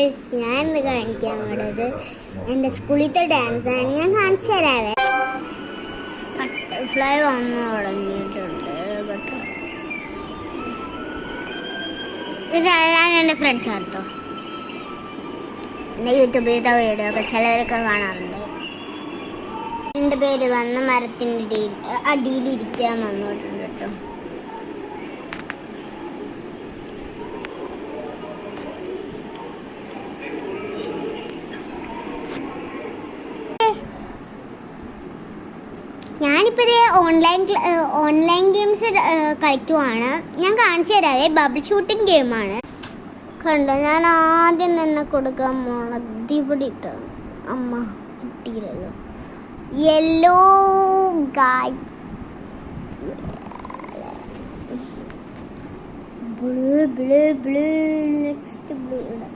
Guys, ഞാൻ ഇന്ന് കാണിക്കാൻ പോണത് എൻ്റെ സ്കൂളിലത്തെ ഡാൻസാണ്. ഞാൻ കാണിച്ചു തരാവേ. ബട്ടർഫ്ലൈ വന്നു തുടങ്ങിയിട്ടുണ്ട്. ഇതെല്ലാം എൻ്റെ ഫ്രണ്ട്സാണ് കേട്ടോ. എൻ്റെ യൂട്യൂബിലത്തെ വീഡിയോ ഒക്കെ ചിലവരൊക്കെ കാണാറുണ്ട്. രണ്ട് പേര് വന്ന മരത്തിൻ്റെ അടിയിലിരിക്കാൻ വന്നിട്ടുണ്ട് കേട്ടോ. ഞാനിപ്പോൾ ഓൺലൈൻ ഗെയിംസ് കളിക്കുവാണ്. ഞാൻ കാണിച്ചു തരാവേ. ബബിൾ ഷൂട്ടിംഗ് ഗെയിമാണ്. കണ്ടോ, ഞാൻ ആദ്യം തന്നെ കൊടുക്കാൻ പോണത് ഇവിടെ ഇട്ടാണ്. അമ്മ കിട്ടിയില്ലല്ലോ. Yellow guy, blue blue blue, next blue ഇടാം.